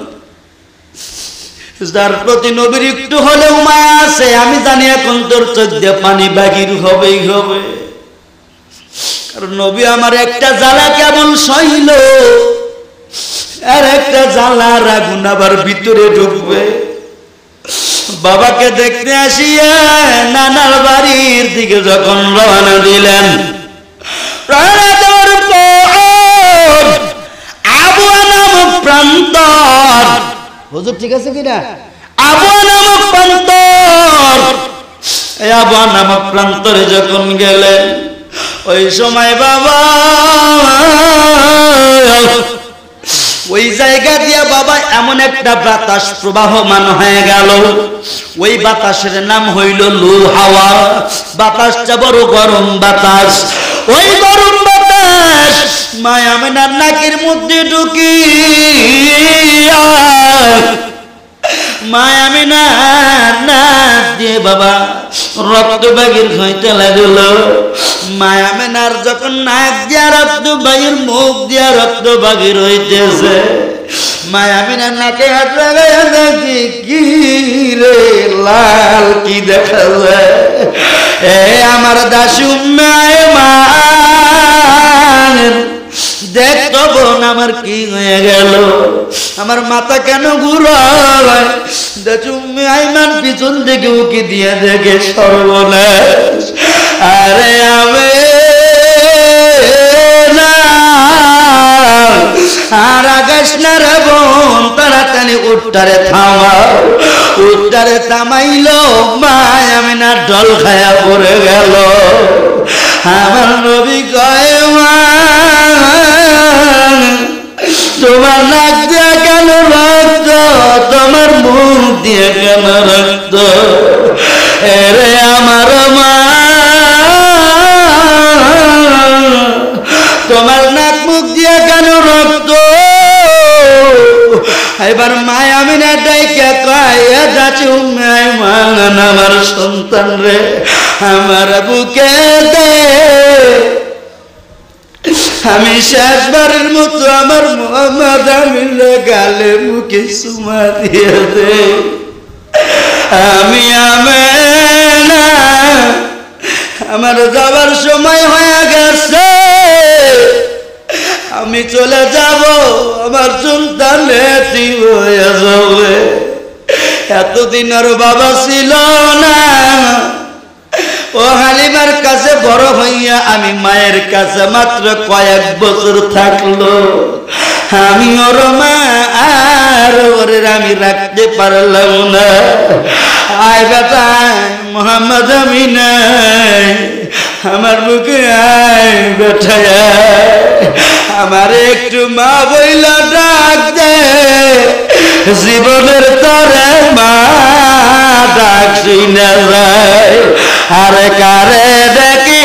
যার প্রতি নবীর একটু হলেও মায়া আছে, আমি জানি এখন তোর চোখ দিয়ে পানি বাগির হবেই হবে। কারণ নবী আমার একটা জ্বালা কেমন সইল, আর একটা জ্বালার আগুন আবার ভিতরে ঢুকবে। বাবাকে দেখতে আসিয়া নানার বাড়ির দিকে যখন রওনা দিলেন, রওনা দেওয়ার পর আবুয়া নামক প্রান্তর, হুজুর ঠিক আছে কিনা? আবুয়া নামক প্রান্তর, এই আবুয়া নামক প্রান্তরে যখন গেলেন, ওই সময় বাবা ওই জায়গা দিয়ে বাবা এমন একটা বাতাস প্রবাহমান হয়ে গেল, ওই বাতাসের নাম হইল লু হাওয়া। বাতাসটা বড় গরম বাতাস, ওই গরম বাতাস মায়া আমিনার নাকের মধ্যে ঢুকিয়া মায়া আমিনার নাক দিয়ে বাবা রক্ত বাগির হইতে লাগল। মায়া আমিনার যখন নাক দিয়া রক্ত বাগির, মুখ দিয়া রক্ত বাগির হইতেছে, মায়া আমিনার নাকে হাত লাগাইয়া দেখি কি রে লাল কি দেখা যায়। এ আমার দাসী উম্মে আইমান, দেখ তো বোন আমার কি হয়ে গেল, আমার মাথা কেন ঘুরায়। উম্মে আইমান পিছন থেকে উকি দিয়ে দেখে সর্বনাশ। আরে আমি আর আগাস না রে বোন, তাড়াতাড়ি উঠটারে থামাও। উঠটারে থামাইলো, মায় আমি না ডল খায়া পড়ে গেল। আমার নবী কয় মা তোমার নাক দিয়ে কেন রক্ত, তোমার মুখ দিয়ে কেন রক্ত। এরে আমার মা তোমার নাক মুখ দিয়ে কেন রক্ত। এবার মায় আমি না ডাইকে কয় যাচ্ছি উম্মে আইমান আমার সন্তান রে আমার বুকে দে। আমি শেষবারের মতো আমার মোহাম্মদ আমিনের গালে মুখে চুমা দিয়ে দে। আমি আমেনা আমার যাবার সময় হয়ে গেছে, আমি চলে যাব, আমার সন্তান এতিম হয়ে যাবে। এতদিন আর বাবা ছিল না, ও হালিমার কাছে বড় হইয়া আমি মায়ের কাছে মাত্র কয়েক বছর থাকলো। আমি ওর মা আর ওরে আমি রাখতে পারলাম না। আয় বেটা মোহাম্মদ আমিনা আমার বুকে আয় বেটা, আমার একটু মা বইলা ডাক দে। জীবনের তরে মা ডাক শুনে যায়, আরে কারে দেখি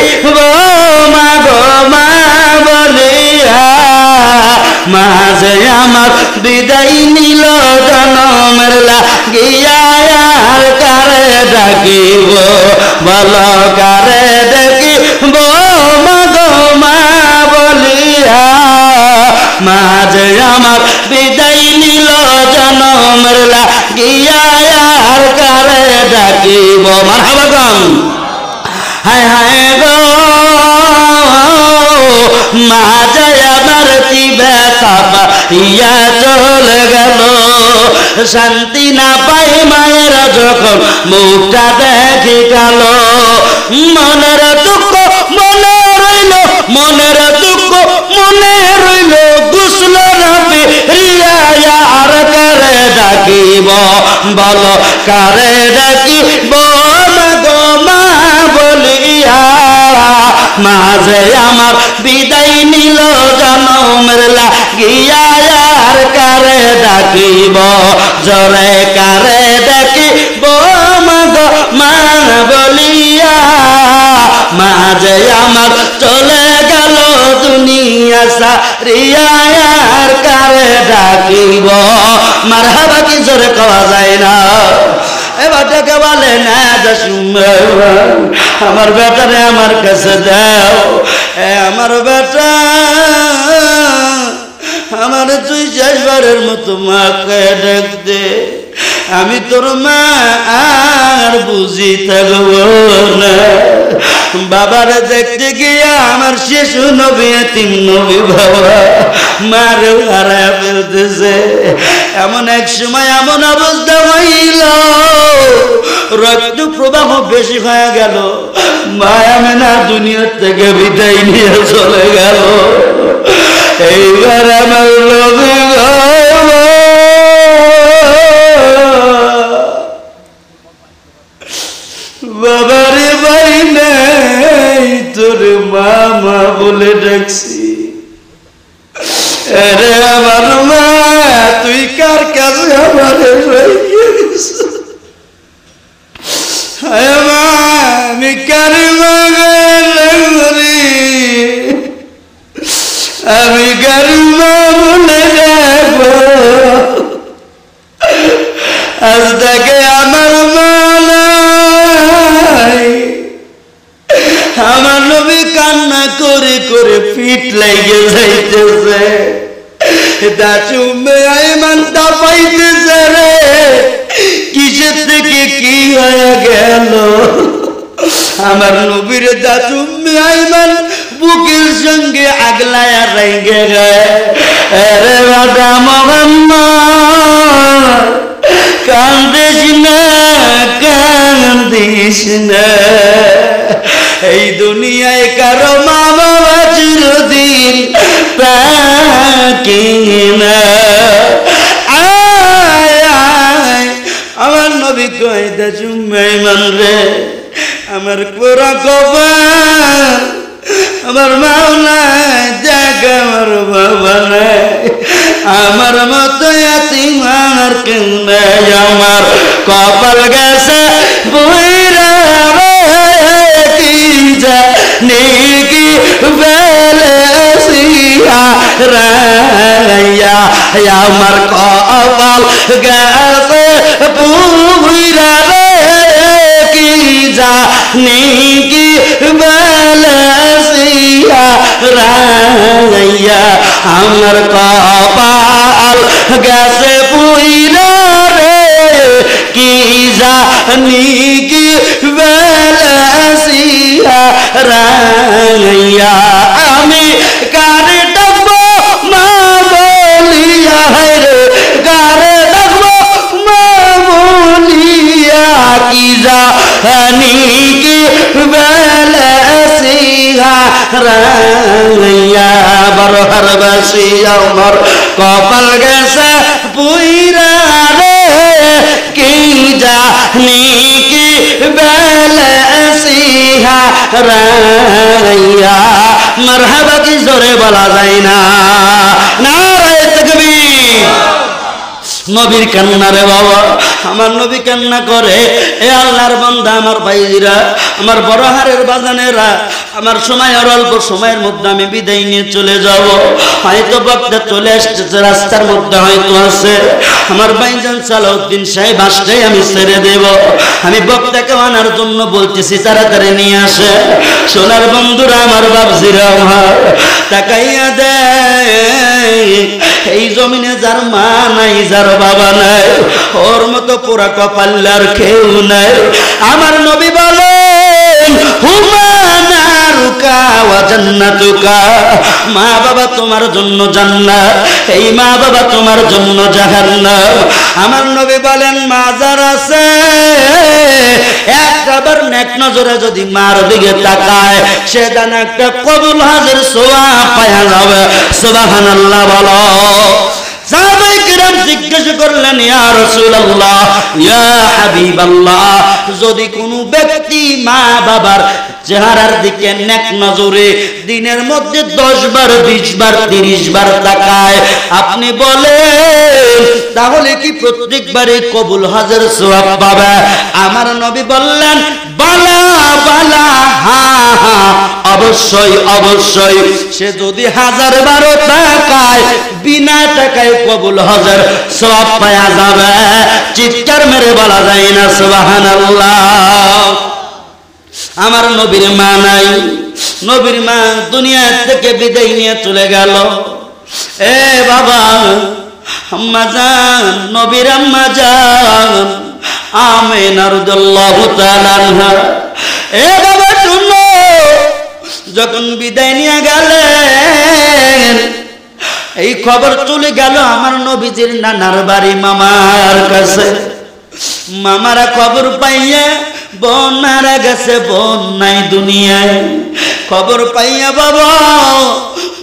মা গো মা বলিয়া। মাঝে আমার বিদায় নিল জনমের লাগিয়া, আর কারে ডাকিব বল কারে দেখিব মা গো মা বলিয়া। মাঝে আমার বিদায় নিল জনমের লাগিয়া, আর কারে ডাকিব মারহাবা গান। হায় হায় গো মা যায় আমার দিবে তাপা ইয়া চলে গেল। শান্তি না পাই মায়ের যখন মুখটা দেখি গেল। মনের দুঃখ মনে রইল, মনের দুঃখ মনে রইল, গুসল নবী রিয়া আর কারে ডাকিব বল কারে ডাকিব গো মা বলিয়া। মাঝে আমার বিদায় নিল জনমের লাগিয়া, আর কারে ডাকিব জরে কারে ডাকিব মা গো মা বলিয়া। মাঝে আমার চলে গেল দুনিয়া সারিয়া, আর কারে ডাকিব মারহাবা কি জোরে কওয়া যায় না। এবার ডেকে বলে না আমার বেটারে আমার কাছে দাও। আমার বেটা আমার তুই শেষবারের মতো মাকে ডাক দে। আমি তোর মা আর বুঝি থাকবো না। বাবারে দেখতে গিয়া আমার শিশু নবী এতিম নবী বাবা মারেও হারায় ফেলতেছে। এমন এক সময় এমন অবস্থা হইল, রক্ত প্রবাহ বেশি হয়ে গেল। মা আমেনা দুনিয়ার থেকে বিদায় নিয়ে চলে গেল। এইবার আমার নবী বাবারে ভাই নেই, তোর মা বলে ডাকছি। আরে আমার মা তুই কার কাছে আমারে রেখে গেছিস? আমি কার আমি কার মা বলে ডাকবো? আজ থেকে আমার মা নাই। আমার নবী কান্না করে করে পিঠ লেগে যাইতেছে। দাচু উম্মে আইমান পাইতেছে রে, কিসের থেকে কি হয়ে গেল। আমার নবীর দাচু উম্মে আইমান বুকের সঙ্গে আগলায় রেগে গে রে বাবা মোহাম্মদ কান্দিস না কান্দিস না এই দুনিয়ায় কারো মা বাবা চিরদিন থাকে না আমার নবী কইতে চুম্মাই মান রে আমার পুরা কপাল আমার মাও নাই দেখ আমার বাবা নাই আমার মতো এতিম আর কেউ নাই আমার কপাল গেছে বইরা কি জানি কি বেলেসিয়া রাইয়া আমার কপাল গেছে বইরা কি জানি কি বেলেসিয়া রাইয়া আমার কপাল গেছে বইরা কি জানি কি বেলেসিয়া রাইয়া আমি কারে ডাকবো মা বলিয়া রে কারে ডাকবো মা বলিয়া কি জানি কি বেলেসিয়া রাইয়া বরহর বাসি আমার কপাল গেছে পুইরা রে কি জানি কি বেলেসিয়া রাইয়া মারহাবা কি জোরে বলা যায় না নারায়ে তাকবীর নবীর কান্না রে বাবা আমার নবী কান্না করে এ আল্লাহর বান্দা আমার ভাইরা আমার বড় হারের বাজানেরা আমার সময় আর অল্প সময়ের মধ্যে আমি বিদায় নিয়ে চলে যাব হয়তো বক্তা চলে আসছে রাস্তার মধ্যে হয়তো আছে আমার ভাইজান সালাউদ্দিন সাহেব আসলে আমি ছেড়ে দেব আমি বক্তাকে আনার জন্য বলতেছি তাড়াতাড়ি নিয়ে আসে সোনার বন্ধুরা আমার বাবজিরা আমার তাকাইয়া দে এই জমিনে যার মা নাই যার বাবা নাই ওর মতো পুরা কপাল আর কেউ নাই আমার নবী বলেন হুমানারুকা ওয়া জান্নাতুকা মা বাবা তোমার জন্য জান্নাত এই মা বাবা তোমার জন্য জাহান্নাম আমার নবী বলেন মা যার আছে একবার নেক নজরে যদি মার দিকে তাকায় সে যেন একটা কবুল হাজের সওয়াব পায়া যাবে সুবহানাল্লাহ বলো সাহাবায়ে কিরাম জিজ্ঞাসা করলেন ইয়া রাসূলুল্লাহ ইয়া হাবিবাল্লাহ যদি কোনো ব্যক্তি মা বাবার চেহারার দিকে নেক নজরে দিনের মধ্যে 10 বার 20 বার 30 বার তাকায় আপনি বলেন তাহলে কি প্রত্যেকবারে কবুল হজের সওয়াব পাবে আমার নবী বললেন বালা বালা হা হা অবশ্যই অবশ্যই সে যদি 1000 বার তাকায় বিনা টাকায় কবুল হজের সওয়াব পাওয়া যাবে চিৎকার মেরে বলা যায় না সুবহানাল্লাহ আমার নবীর মা নাই নবীর মা দুনিয়া থেকে বিদায় নিয়ে চলে গেল এ বাবা আম্মা জান নবীর আম্মা জান আমিনা রাদিয়াল্লাহু তাআলা আনহা এ বাবা শুনো যখন বিদায় নিয়ে গেলেন এই খবর চলে গেল আমার নবীজির নানার বাড়ি মামার কাছে মামারা খবর পাইয়া বোন মারা গেছে বোন নাই দুনিয়ায় খবর পাইয়া বাবা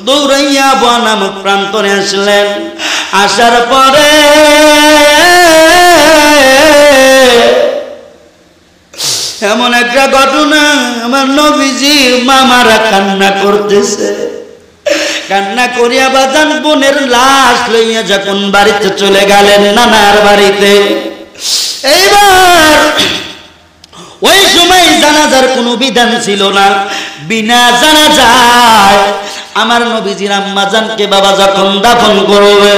দৌড়াইয়া বনাম প্রান্তরে আসলেন আসার পরে এমন একটা ঘটনা আমার নবীজির মামারা কান্না করতেছে কান্না করিয়া বাজান বোনের লাশ লইয়া যখন বাড়িতে চলে গেলেন নানার বাড়িতে এইবার ওই সময় জানাজার কোনো বিধান ছিল না বিনা জানাজায় আমার নবীজির আম্মা জানকে বাবা যখন দাফন করবে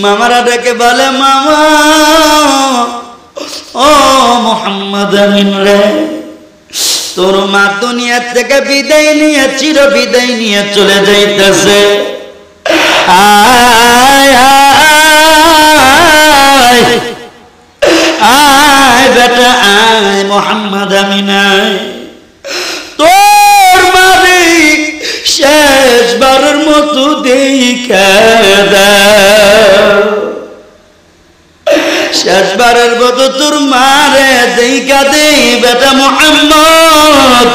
মামারা ডেকে বলে মামা ও মুহাম্মদ আমিন রে তোর মা দুনিয়া থেকে বিদায় নিয়ে চির বিদায় নিয়ে চলে যাইতেছে আয় আয় আয় বেটা আয় মুহাম্মদ আমিন আয় তোর মালিক দাও। শেষবারের মতো তোর মারে দেখা দেই বেটা মুহাম্মদ,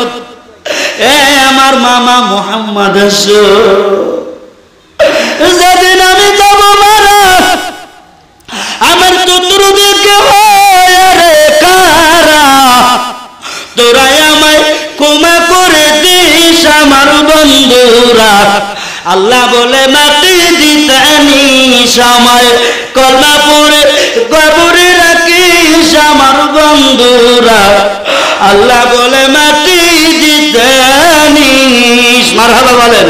এ আমার মামা মুহাম্মদ এসো। যেদিন আমি যাব মারা, আমার তো তোর দিকে রে কারা, তোরাই আমায় ক্ষমা করে দিস আমার বন্ধুরা। আল্লাহ বলে মাটি দিতে নিস আমায়, কলমা পড়ে কবরে রাখিস আমার বন্ধুরা। আল্লাহ বলে মাটি দিতে নিস। মারহাবা বলেন।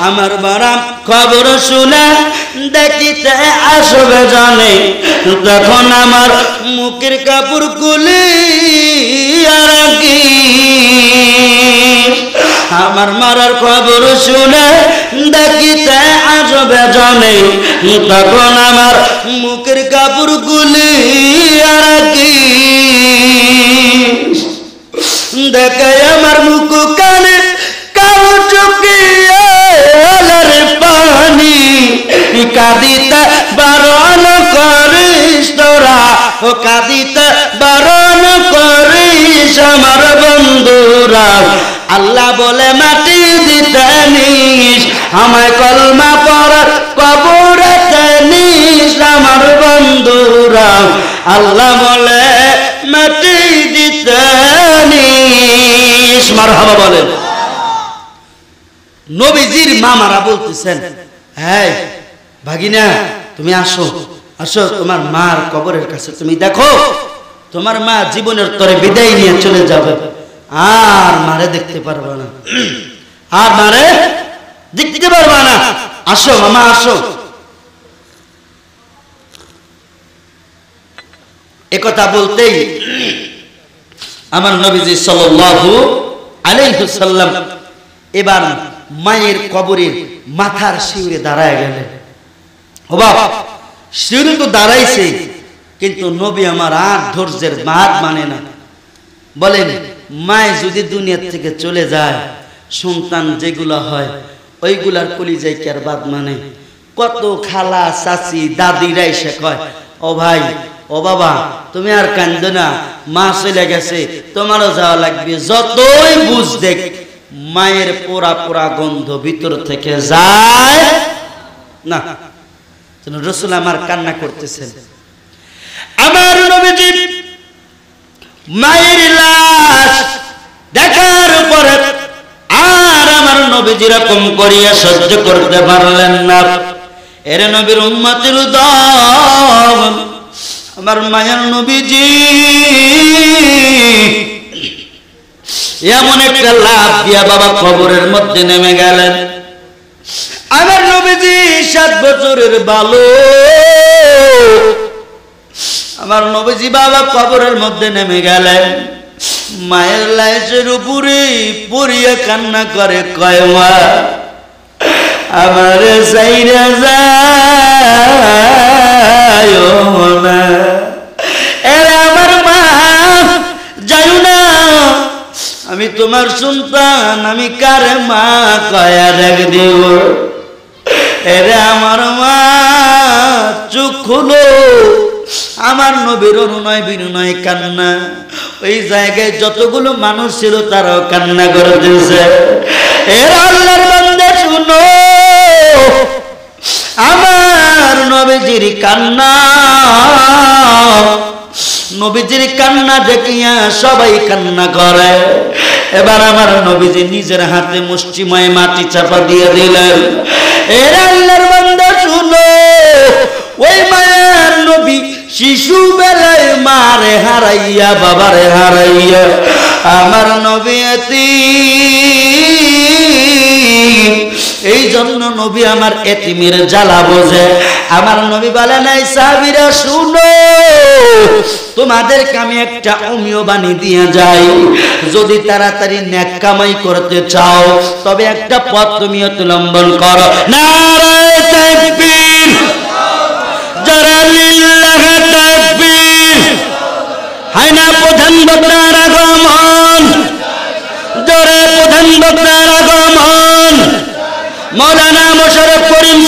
আমার বারাম খবর শুনে দেখিতে আসবে জানে, তখন আমার মুখের কাপড় খুলে আর কি আমার মারার খবর শুনে দেখিতে আসবে জানে, তখন আমার মুখের কাপড় খুলে আর কি দেখে আমার মুখ কানে কালো চোখে পানি কাঁদিতে বারণ করিস তোরা, ও কাঁদিতে বারণ করিস আমার বন্ধুরা। আল্লাহ বলে মাটি দিতে নিস আমায়, কলমা পড়ার কবরেতে নিস আমার বন্ধুরা। আল্লাহ বলে মাটি দিতে নিস। মারহাবা বলেন। নবীজির মামারা বলতেছেন, হ্যাঁ ভাগিনা তুমি আসো আসো, তোমার মার কবরের কাছে তুমি দেখো, তোমার মা জীবনের তরে বিদায় নিয়ে চলে যাবে, আর মারে দেখতে পারবে না, আর মারে দেখতে পারবে না। আসো মামা আসো। একথা বলতেই আমার নবীজি সাল্লাল্লাহু আলাইহি ওয়াসাল্লাম এবার মায়ের কবরের মাথার শিউরে দাঁড়ায় গেলেন। ও বাবা, শিউরে তো দাঁড়াইছে, কিন্তু নবী আমার আর ধৈর্যের বাদ মানে না। বলেন, মায় যদি দুনিয়া থেকে চলে যায়, সন্তান যেগুলো হয় ওইগুলার কলিজায় কি আর বাদ মানে? কত খালা চাচি দাদিরা এসে কয়, ও ভাই ও বাবা তুমি আর কান্দো না, মা চলে গেছে, তোমারও যাওয়া লাগবে। যতই বুঝ দেখ, মায়ের পোড়া পোড়া গন্ধ ভিতর থেকে যায় না। রাসূল আমার কান্না করতেছেন। আমার নবীজি মায়ের লাশ দেখার পরে আর আমার নবীজি এরকম করিয়া সহ্য করতে পারলেন না। এর নবীর উম্মতের উদ্যম, আমার মায়ের নবীজি এমন একটা লাভ দিয়া বাবা কবরের মধ্যে নেমে গেলেন। আমার নবীজি 7 বছরের বালক, আমার নবীজি বাবা কবরের মধ্যে নেমে গেলেন। মায়ের লাশের উপরে পড়িয়া কান্না করে, কয় মা আমার সাইরা যায় না, এরা আমার মা যাই না, আমি তোমার সন্তান, আমি কারে মা কয়া দেখ দেব। এরে আমার মা চোখ খুলো। আমার নবীর অনুনয় বিনয় কান্না, ওই জায়গায় যতগুলো মানুষ ছিল তারাও কান্না করতেছে। এর আল্লাহর বান্দা শুনো, আমার নবীজির কান্না, নবীজির কান্না দেখিয়া সবাই কান্না করে। এবার আমার নবীজি নিজের হাতে মুষ্টিময় মাটি চাপা দিয়ে দিলেন। এর আল্লাহর বান্দা শুনো, ওই মায়ের নবী শিশু বেলায় মারে হারাইয়া বাবারে হারাইয়া আমার নবী এতিম। এই জন্য নবী আমার এতিমের জ্বালা বোঝে। আমার নবী বলে নাই, সাহাবীরা শুনো, তোমাদেরকে আমি একটা অমিয় বাণী দিয়ে যাই, যদি তাড়াতাড়ি নেক কামাই করতে চাও তবে একটা পথ তুমি অবলম্বন করো। নারায়ে তাকবীর, যারা লিল্লাহ তাকবীর, হায় না প্রধান বক্তার আগমন, জোরে প্রধান বক্তার আগমন, মৌলানা মোশাররফ করিম